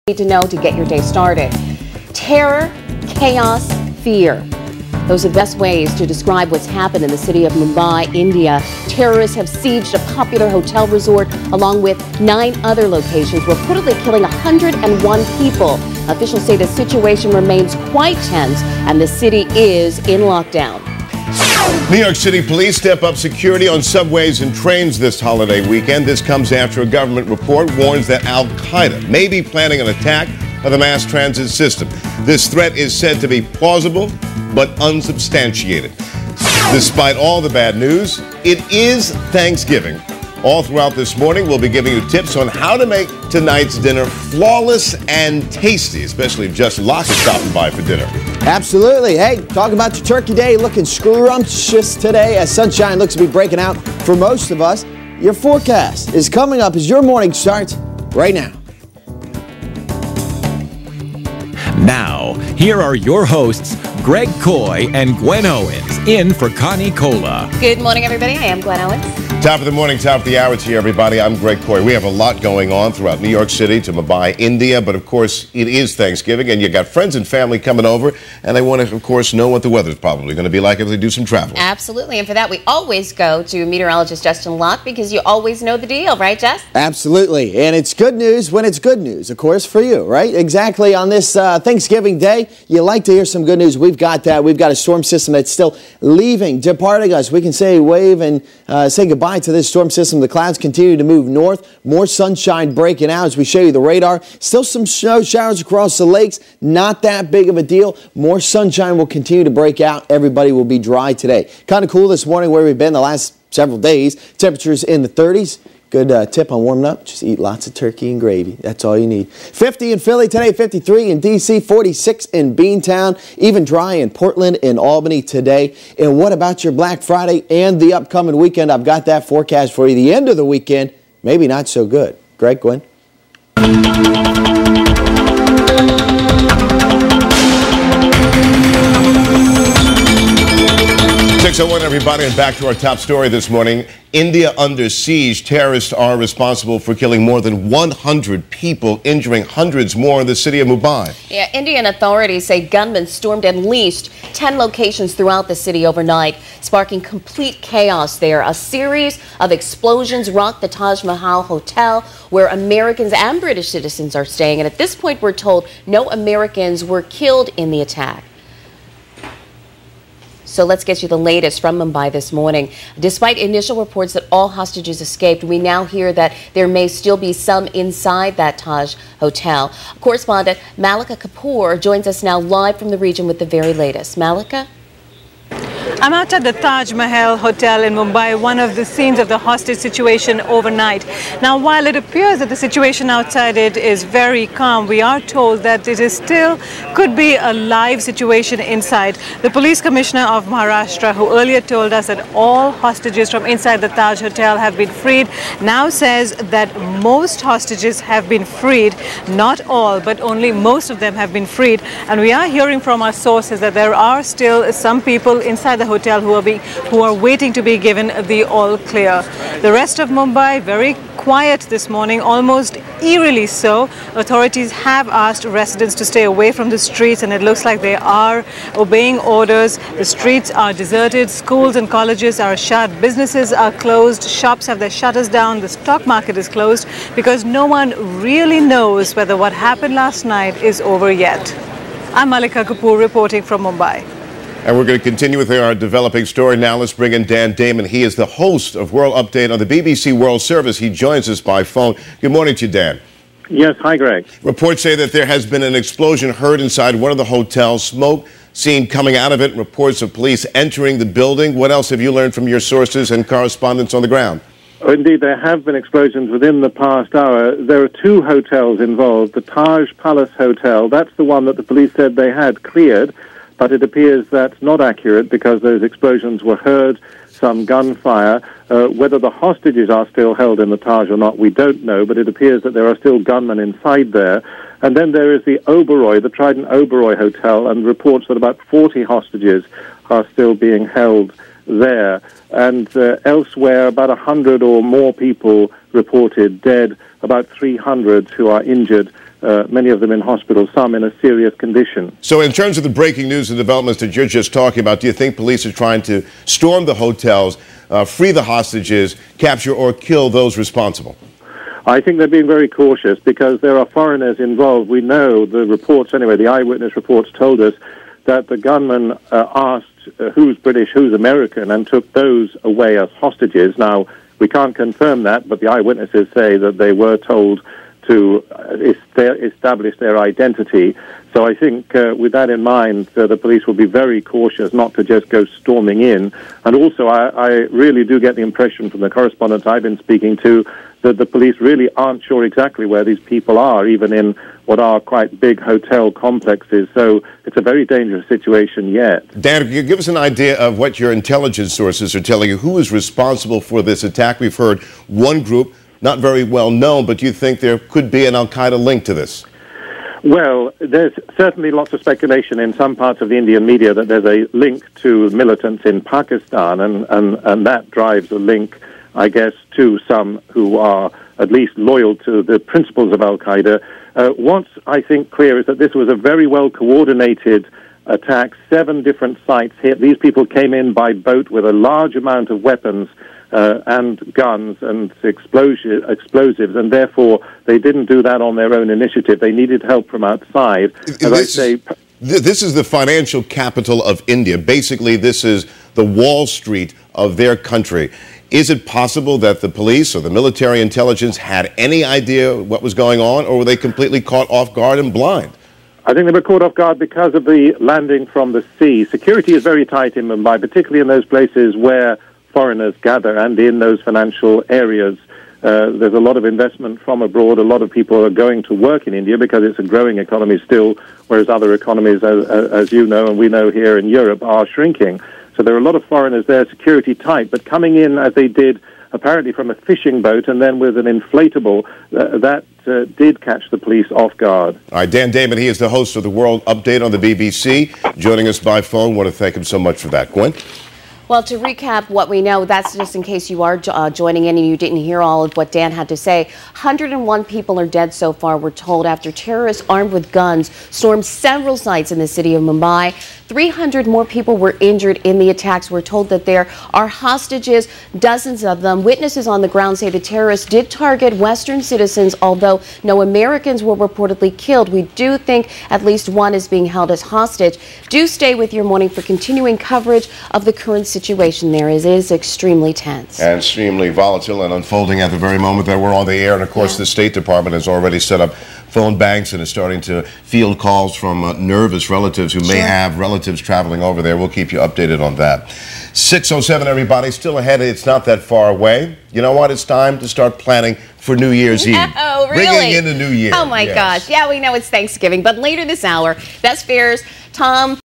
need to know to get your day started. Terror, chaos, fear. Those are the best ways to describe what's happened in the city of Mumbai, India. Terrorists have sieged a popular hotel resort along with 9 other locations, reportedly killing 101 people. Officials say the situation remains quite tense and the city is in lockdown. New York City police step up security on subways and trains this holiday weekend. This comes after a government report warns that Al-Qaeda may be planning an attack on the mass transit system. This threat is said to be plausible but unsubstantiated. Despite all the bad news, it is Thanksgiving. All throughout this morning, we'll be giving you tips on how to make tonight's dinner flawless and tasty, especially if Justin Locke is stopping by for dinner. Absolutely. Hey, talking about your turkey day, looking scrumptious today as sunshine looks to be breaking out for most of us. Your forecast is coming up as your morning starts right now. Now, here are your hosts, Greg Coy and Gwen Owens, in for Connie Cola. Good morning, everybody. I am Gwen Owens. Top of the morning, top of the hour to you, everybody. I'm Greg Coy. We have a lot going on throughout New York City to Mumbai, India, but of course it is Thanksgiving and you got friends and family coming over and they want to, of course, know what the weather's probably going to be like if they do some travel. Absolutely, and for that we always go to meteorologist Justin Locke because you always know the deal, right, Jess? Absolutely, and it's good news when it's good news, of course, for you, right? Exactly on this Thanksgiving Day, you like to hear some good news. We've got that. We've got a storm system that's still leaving, departing us. We can say wave and say goodbye to this storm system. The clouds continue to move north. More sunshine breaking out as we show you the radar. Still some snow showers across the lakes. Not that big of a deal. More sunshine will continue to break out. Everybody will be dry today. Kind of cool this morning where we've been the last several days. Temperatures in the 30s. Good tip on warming up. Just eat lots of turkey and gravy. That's all you need. 50 in Philly today, 53 in D.C., 46 in Beantown, even dry in Portland and Albany today. And what about your Black Friday and the upcoming weekend? I've got that forecast for you. The end of the weekend, maybe not so good. Greg, Gwen? 6:01, everybody, and back to our top story this morning. India under siege. Terrorists are responsible for killing more than 100 people, injuring hundreds more in the city of Mumbai. Yeah, Indian authorities say gunmen stormed at least 10 locations throughout the city overnight, sparking complete chaos there. A series of explosions rocked the Taj Mahal Hotel, where Americans and British citizens are staying. And at this point, we're told no Americans were killed in the attack. So let's get you the latest from Mumbai this morning. Despite initial reports that all hostages escaped, we now hear that there may still be some inside that Taj Hotel. Correspondent Malika Kapoor joins us now live from the region with the very latest. Malika? I'm out at the Taj Mahal Hotel in Mumbai, one of the scenes of the hostage situation overnight. Now, while it appears that the situation outside it is very calm, we are told that it is still could be a live situation inside. The police commissioner of Maharashtra, who earlier told us that all hostages from inside the Taj Hotel have been freed, now says that most hostages have been freed. Not all, but only most of them have been freed. And we are hearing from our sources that there are still some people inside the hotel who are waiting to be given the all clear. The rest of Mumbai very quiet this morning, almost eerily so. Authorities have asked residents to stay away from the streets, and it looks like they are obeying orders. The streets are deserted, schools and colleges are shut, businesses are closed, shops have their shutters down, the stock market is closed because no one really knows whether what happened last night is over yet. I'm Malika Kapoor reporting from Mumbai. And we're going to continue with our developing story now. Let's bring in Dan Damon. He is the host of World Update on the BBC World Service. He joins us by phone. Good morning to you, Dan. Yes, hi, Greg. Reports say that there has been an explosion heard inside one of the hotels, smoke seen coming out of it, reports of police entering the building. What else have you learned from your sources and correspondents on the ground? Oh, indeed, there have been explosions within the past hour. There are 2 hotels involved. The Taj Palace Hotel, that's the one that the police said they had cleared. But it appears that's not accurate because those explosions were heard, some gunfire. Whether the hostages are still held in the Taj or not, we don't know, but it appears that there are still gunmen inside there. And then there is the Oberoi, the Trident Oberoi Hotel, and reports that about 40 hostages are still being held there. And elsewhere, about 100 or more people reported dead, about 300 who are injured many of them in hospital, some in a serious condition. So in terms of the breaking news and developments that you're just talking about, do you think police are trying to storm the hotels, free the hostages, capture or kill those responsible? I think they're being very cautious because there are foreigners involved. We know the reports, anyway, the eyewitness reports told us that the gunman asked who's British, who's American, and took those away as hostages. Now, we can't confirm that, but the eyewitnesses say that they were told to establish their identity. So I think with that in mind, the police will be very cautious not to just go storming in. And also, I really do get the impression from the correspondents I've been speaking to that the police really aren't sure exactly where these people are, even in what are quite big hotel complexes. So it's a very dangerous situation yet. Dan, can you give us an idea of what your intelligence sources are telling you? Who is responsible for this attack? We've heard one group, not very well known, but do you think there could be an al-Qaeda link to this? Well, there's certainly lots of speculation in some parts of the Indian media that there's a link to militants in Pakistan, and that drives a link, I guess, to some who are at least loyal to the principles of al-Qaeda. What's, I think, clear is that this was a very well-coordinated attack. 7 different sites hit. These people came in by boat with a large amount of weapons and guns and explosives, and therefore they didn't do that on their own initiative. They needed help from outside. This is the financial capital of India. Basically, this is the Wall Street of their country. Is it possible that the police or the military intelligence had any idea what was going on, or were they completely caught off guard and blind? I think they were caught off guard because of the landing from the sea. Security is very tight in Mumbai, particularly in those places where foreigners gather and in those financial areas. There's a lot of investment from abroad. A lot of people are going to work in India because it's a growing economy still, whereas other economies, as you know and we know here in Europe, are shrinking. So there are a lot of foreigners there, security tight, but coming in as they did apparently from a fishing boat and then with an inflatable, that did catch the police off guard. All right, Dan Damon, he is the host of the World Update on the BBC, joining us by phone. I want to thank him so much for that. Gwen? Well, to recap what we know, that's just in case you are joining in and you didn't hear all of what Dan had to say. 101 people are dead so far, we're told, after terrorists armed with guns stormed several sites in the city of Mumbai. 300 more people were injured in the attacks. We're told that there are hostages, dozens of them. Witnesses on the ground say the terrorists did target Western citizens, although no Americans were reportedly killed. We do think at least one is being held as hostage. Do stay with your morning for continuing coverage of the current situation there. It is extremely tense. And extremely volatile and unfolding at the very moment that we're on the air. And of course, the State Department has already set up phone banks and is starting to field calls from nervous relatives who may have relatives traveling over there. We'll keep you updated on that. 6:07, everybody. Still ahead. It's not that far away. You know what? It's time to start planning for New Year's Eve. Oh, really? Bringing in the new year. Oh, my gosh. Yeah, we know it's Thanksgiving. But later this hour, Best Fares, Tom